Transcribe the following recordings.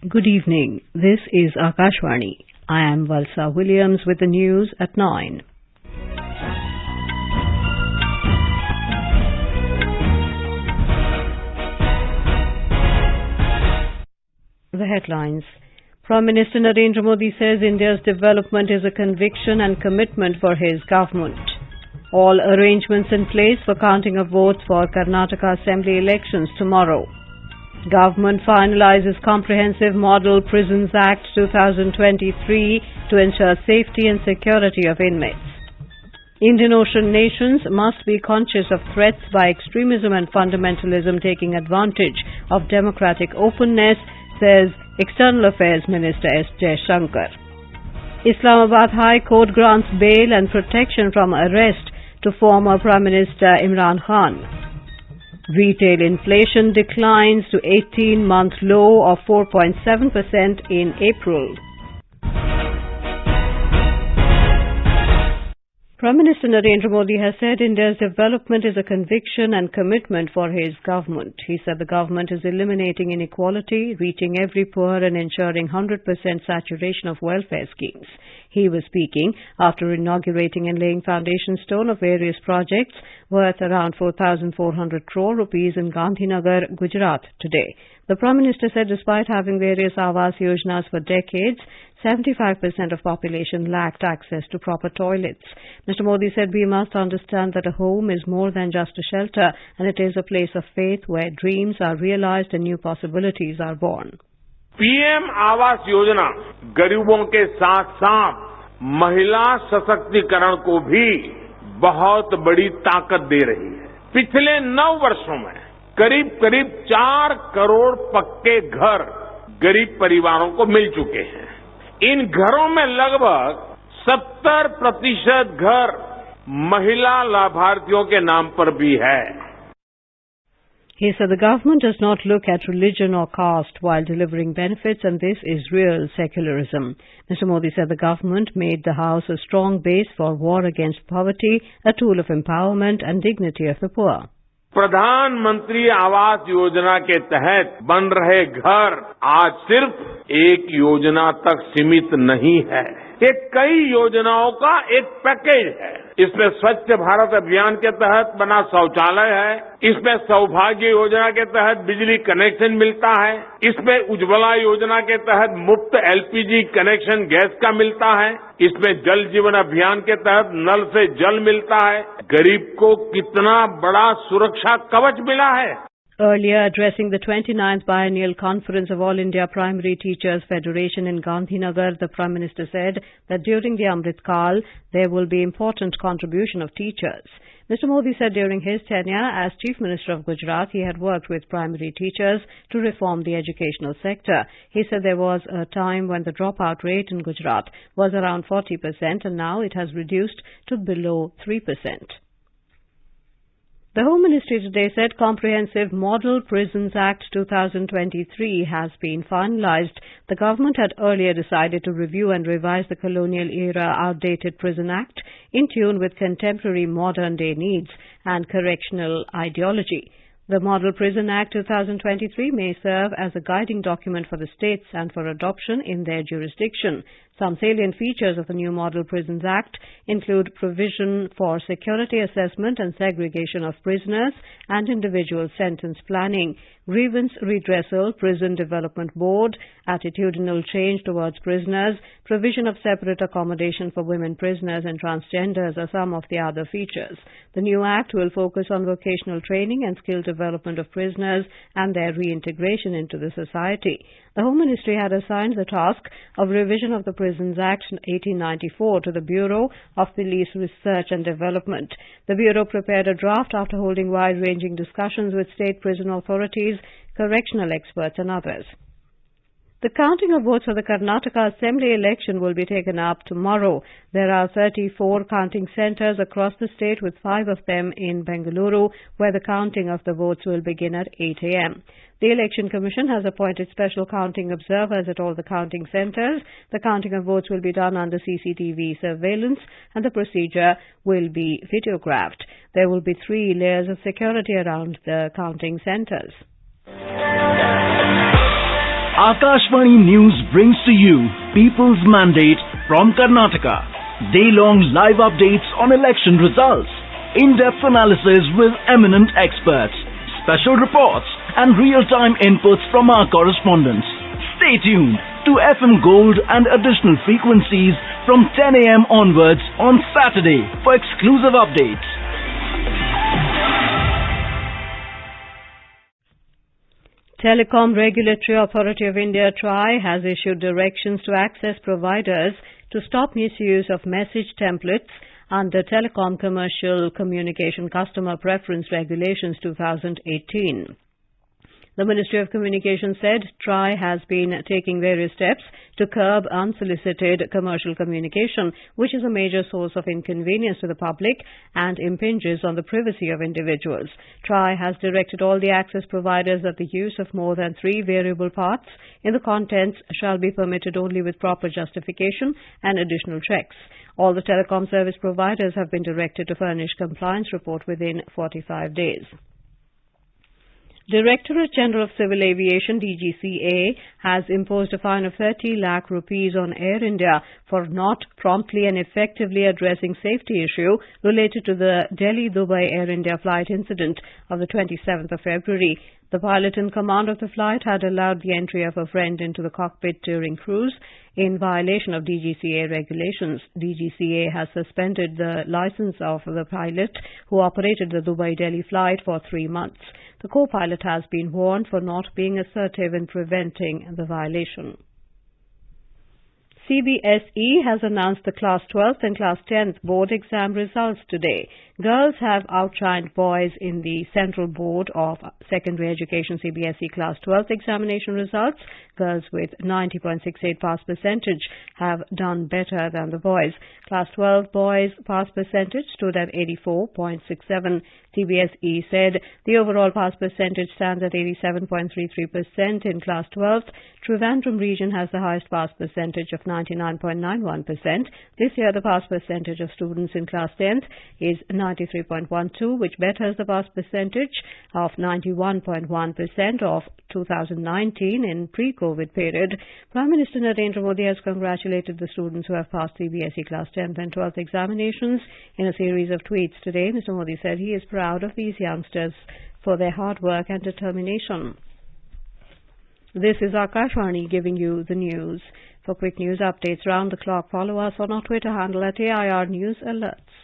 Good evening. This is Akashvani. I am Valsa Williams with the news at 9. The headlines. Prime Minister Narendra Modi says India's development is a conviction and commitment for his government. All arrangements in place for counting of votes for Karnataka Assembly elections tomorrow. Government finalizes Comprehensive Model Prisons Act 2023 to ensure safety and security of inmates. Indian Ocean nations must be conscious of threats by extremism and fundamentalism taking advantage of democratic openness, says External Affairs Minister S. Jaishankar. Islamabad High Court grants bail and protection from arrest to former Prime Minister Imran Khan. Retail inflation declines to 18-month low of 4.7% in April. Prime Minister Narendra Modi has said India's development is a conviction and commitment for his government. He said the government is eliminating inequality, reaching every poor and ensuring 100% saturation of welfare schemes. He was speaking after inaugurating and laying foundation stone of various projects worth around 4,400 crore rupees in Gandhinagar, Gujarat today. The Prime Minister said despite having various Awas Yojanas for decades, 75% of population lacked access to proper toilets. Mr. Modi said we must understand that a home is more than just a shelter and it is a place of faith where dreams are realized and new possibilities are born. PM Awas Yojana गरीबों के साथ साथ महिला सशक्तिकरण को भी बहुत बड़ी ताकत दे रही है। पिछले 9 वर्षों में करीब 4 करोड़ पक्के घर गरीब परिवारों को मिल चुके हैं। इन घरों में लगभग 70% घर महिला लाभार्थियों के नाम पर भी है। He said the government does not look at religion or caste while delivering benefits, and this is real secularism. Mr. Modi said the government made the house a strong base for war against poverty, a tool of empowerment and dignity of the poor. प्रधानमंत्री आवास योजना के तहत बन रहे घर आज सिर्फ एक योजना तक सीमित नहीं है। ये कई योजनाओं का एक पैकेज है। इसमें स्वच्छ भारत अभियान के तहत बना शौचालय है, इसमें सौभाग्य योजना के तहत बिजली कनेक्शन मिलता है, इसमें उज्ज्वला योजना के तहत मुफ्त एलपीजी कनेक्शन गैस का मिलता है, इसमें जल जीवन अभियान के तहत नल से जल मिलता है। गरीब को कितना बड़ा सुरक्षा कवच मिला है। Earlier, addressing the 29th Biennial Conference of All India Primary Teachers Federation in Gandhinagar, the Prime Minister said that during the Amrit Kal, there will be important contribution of teachers. Mr. Modi said during his tenure as Chief Minister of Gujarat, he had worked with primary teachers to reform the educational sector. He said there was a time when the dropout rate in Gujarat was around 40% and now it has reduced to below 3%. The Home Ministry today said Comprehensive Model Prisons Act 2023 has been finalized. The government had earlier decided to review and revise the colonial-era outdated Prison Act in tune with contemporary modern-day needs and correctional ideology. The Model Prison Act 2023 may serve as a guiding document for the states and for adoption in their jurisdiction. Some salient features of the new Model Prisons Act include provision for security assessment and segregation of prisoners and individual sentence planning, grievance redressal, prison development board, attitudinal change towards prisoners, provision of separate accommodation for women prisoners and transgenders are some of the other features. The new Act will focus on vocational training and skill development of prisoners and their reintegration into the society. The Home Ministry had assigned the task of revision of the Prisons Act 1894 to the Bureau of Police Research and Development. The Bureau prepared a draft after holding wide-ranging discussions with state prison authorities, correctional experts and others. The counting of votes for the Karnataka Assembly election will be taken up tomorrow. There are 34 counting centres across the state, with 5 of them in Bengaluru, where the counting of the votes will begin at 8 a.m. The Election Commission has appointed special counting observers at all the counting centres. The counting of votes will be done under CCTV surveillance and the procedure will be videographed. There will be 3 layers of security around the counting centres. Akashvani News brings to you People's Mandate from Karnataka. Day-long live updates on election results, in-depth analysis with eminent experts, special reports and real-time inputs from our correspondents. Stay tuned to FM Gold and additional frequencies from 10 a.m. onwards on Saturday for exclusive updates. Telecom Regulatory Authority of India (TRAI) has issued directions to access providers to stop misuse of message templates under Telecom Commercial Communication Customer Preference Regulations 2018. The Ministry of Communications said TRAI has been taking various steps to curb unsolicited commercial communication, which is a major source of inconvenience to the public and impinges on the privacy of individuals. TRAI has directed all the access providers that the use of more than 3 variable parts in the contents shall be permitted only with proper justification and additional checks. All the telecom service providers have been directed to furnish compliance report within 45 days. Directorate General of Civil Aviation (DGCA) has imposed a fine of 30 lakh rupees on Air India for not promptly and effectively addressing safety issue related to the Delhi-Dubai Air India flight incident of the 27th of February. The pilot in command of the flight had allowed the entry of a friend into the cockpit during cruise in violation of DGCA regulations. DGCA has suspended the license of the pilot who operated the Dubai-Delhi flight for 3 months. The co-pilot has been warned for not being assertive in preventing the violation. CBSE has announced the Class 12th and Class 10th board exam results today. Girls have outshined boys in the Central Board of Secondary Education CBSE Class 12th examination results. Girls with 90.68 pass percentage have done better than the boys. Class 12 boys pass percentage stood at 84.67. CBSE said the overall pass percentage stands at 87.33% in Class 12th. Trivandrum region has the highest pass percentage of 99.91%. This year the pass percentage of students in Class 10th is 93.12, which betters the pass percentage of 91.1% of 2019 in pre-COVID period. Prime Minister Narendra Modi has congratulated the students who have passed CBSE Class 10th and 12th examinations. In a series of tweets today, Mr. Modi said he is proud of these youngsters for their hard work and determination. This is Akashvani giving you the news. For quick news updates round the clock, follow us on our Twitter handle at AIR News Alerts.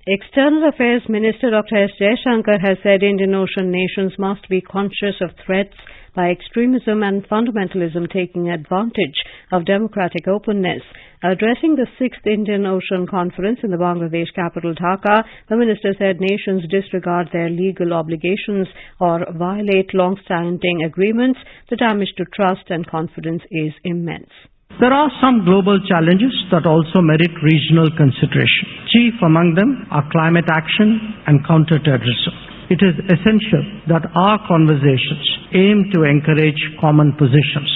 External Affairs Minister Dr. S. Jaishankar has said Indian Ocean nations must be conscious of threats by extremism and fundamentalism taking advantage of democratic openness. Addressing the 6th Indian Ocean Conference in the Bangladesh capital Dhaka, the minister said nations disregard their legal obligations or violate long-standing agreements. The damage to trust and confidence is immense. There are some global challenges that also merit regional consideration. Chief among them are climate action and counterterrorism. It is essential that our conversations aim to encourage common positions.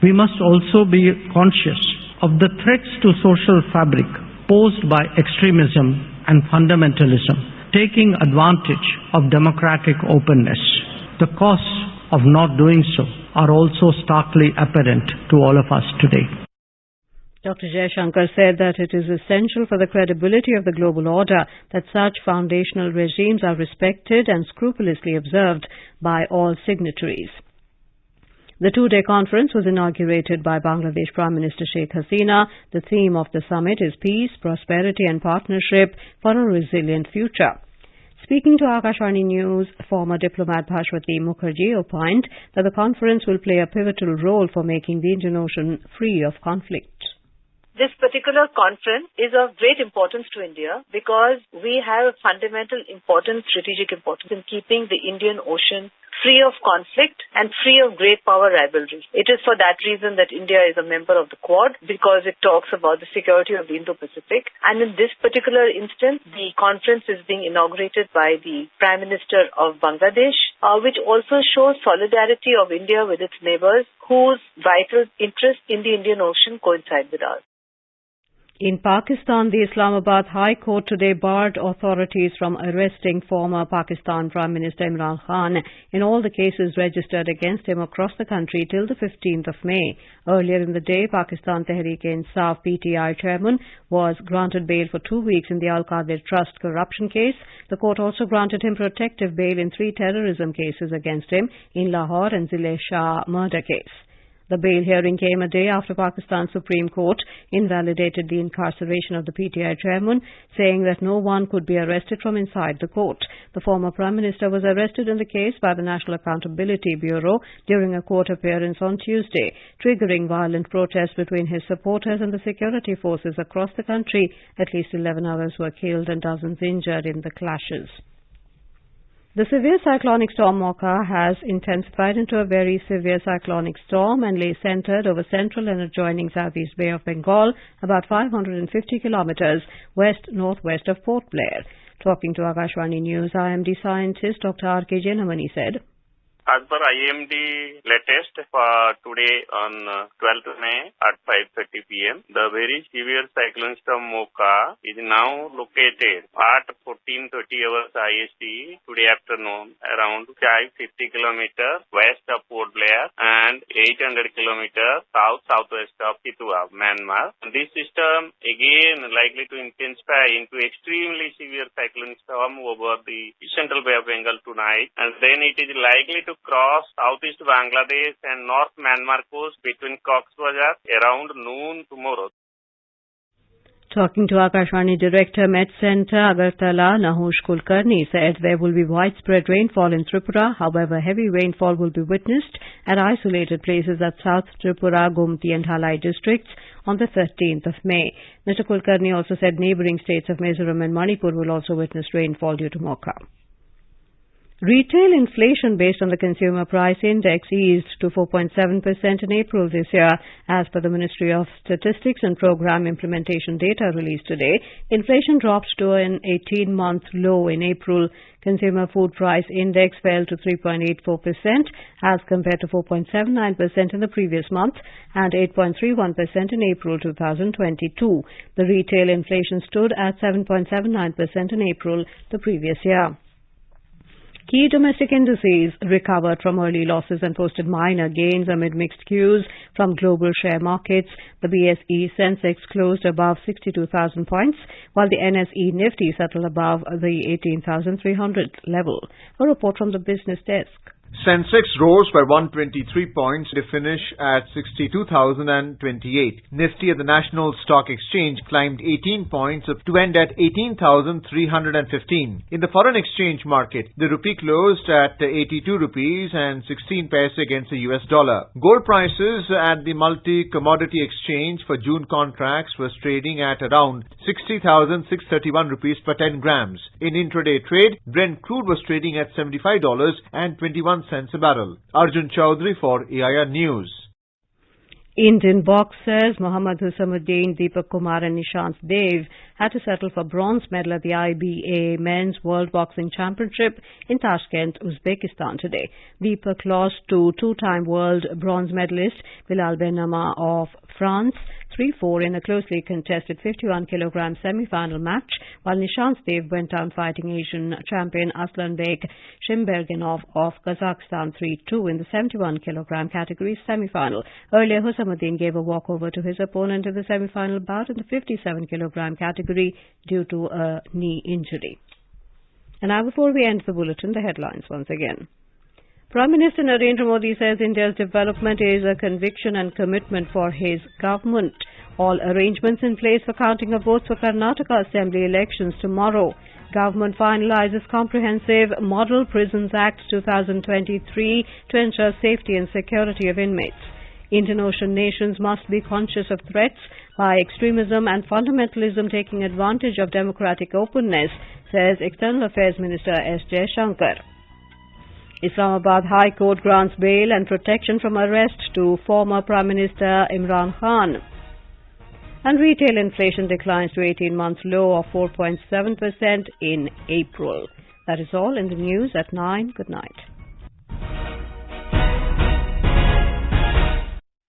We must also be conscious of the threats to social fabric posed by extremism and fundamentalism, taking advantage of democratic openness. The costs of not doing so are also starkly apparent to all of us today. Dr. Jaishankar said that it is essential for the credibility of the global order that such foundational regimes are respected and scrupulously observed by all signatories. The 2-day conference was inaugurated by Bangladesh Prime Minister Sheikh Hasina. The theme of the summit is peace, prosperity and partnership for a resilient future. Speaking to Akashvani News, former diplomat Bhashwati Mukherjee opined that the conference will play a pivotal role for making the Indian Ocean free of conflict. This particular conference is of great importance to India because we have a fundamental strategic importance in keeping the Indian Ocean free of conflict and free of great power rivalry. It is for that reason that India is a member of the Quad, because it talks about the security of the Indo-Pacific. And in this particular instance, the conference is being inaugurated by the Prime Minister of Bangladesh, which also shows solidarity of India with its neighbors whose vital interests in the Indian Ocean coincide with ours. In Pakistan, the Islamabad High Court today barred authorities from arresting former Pakistan Prime Minister Imran Khan in all the cases registered against him across the country till the 15th of May. Earlier in the day, Pakistan Tehreek-e-Insaf PTI chairman was granted bail for 2 weeks in the Al-Qadir Trust corruption case. The court also granted him protective bail in 3 terrorism cases against him in Lahore and Zile Shah murder case. The bail hearing came a day after Pakistan's Supreme Court invalidated the incarceration of the PTI chairman, saying that no one could be arrested from inside the court. The former Prime Minister was arrested in the case by the National Accountability Bureau during a court appearance on Tuesday, triggering violent protests between his supporters and the security forces across the country. At least 11 others were killed and dozens injured in the clashes. The severe cyclonic storm Mocha has intensified into a very severe cyclonic storm and lay centered over central and adjoining Southeast Bay of Bengal, about 550 kilometers west-northwest of Port Blair. Talking to Akashvani News, IMD scientist Dr. R.K. Jenamani said, As per IMD latest for today on 12th May at 5:30 p.m., the very severe cyclone storm Mocha is now located at 14:30 hours IST today afternoon around 550 kilometers west of Port Blair and 800 kilometers south-southwest of Kitwa, Myanmar. This system again likely to intensify into extremely severe cyclone storm over the central Bay of Bengal tonight, and then it is likely to cross southeast Bangladesh and north Myanmar coast between Cox's Bazar around noon tomorrow. Talking to Akashvani Director Met Centre Agartala, Nahush Kulkarni said there will be widespread rainfall in Tripura. However, heavy rainfall will be witnessed at isolated places at South Tripura, Gomti and Halai districts on the 13th of May. Mr. Kulkarni also said neighbouring states of Mizoram and Manipur will also witness rainfall due to Mocha. Retail inflation based on the Consumer Price Index eased to 4.7% in April this year. As per the Ministry of Statistics and Programme Implementation data released today, inflation dropped to an 18-month low in April. Consumer Food Price Index fell to 3.84% as compared to 4.79% in the previous month and 8.31% in April 2022. The retail inflation stood at 7.79% in April the previous year. Key domestic indices recovered from early losses and posted minor gains amid mixed cues from global share markets. The BSE Sensex closed above 62,000 points, while the NSE Nifty settled above the 18,300 level. A report from the business desk. Sensex rose by 123 points to finish at 62,028. Nifty at the National Stock Exchange climbed 18 points to end at 18,315. In the foreign exchange market, the rupee closed at 82 rupees and 16 paise against the US dollar. Gold prices at the multi-commodity exchange for June contracts was trading at around 60,631 rupees per 10 grams. In intraday trade, Brent crude was trading at $75.21 a barrel. Arjun Chaudhary for AIR News. Indian boxers Mohammad Husamuddin, Deepak Kumar and Nishant Dev had to settle for bronze medal at the IBA Men's World Boxing Championship in Tashkent, Uzbekistan today. Deepak lost to two-time world bronze medalist Bilal Benama of France 3-4 in a closely contested 51-kilogram semi-final match, while Nishant Dev went down fighting Asian champion Aslanbek Shimbergenov of Kazakhstan 3-2 in the 71-kilogram category semi-final. Earlier, Husamuddin gave a walkover to his opponent in the semi-final bout in the 57-kilogram category due to a knee injury. And now, before we end the bulletin, the headlines once again. Prime Minister Narendra Modi says India's development is a conviction and commitment for his government. All arrangements in place for counting of votes for Karnataka Assembly elections tomorrow. Government finalizes comprehensive Model Prisons Act 2023 to ensure safety and security of inmates. Indian Ocean nations must be conscious of threats by extremism and fundamentalism taking advantage of democratic openness, says External Affairs Minister S. Jaishankar. Islamabad High Court grants bail and protection from arrest to former Prime Minister Imran Khan. And retail inflation declines to 18-month low of 4.7% in April. That is all in the news at 9. Good night.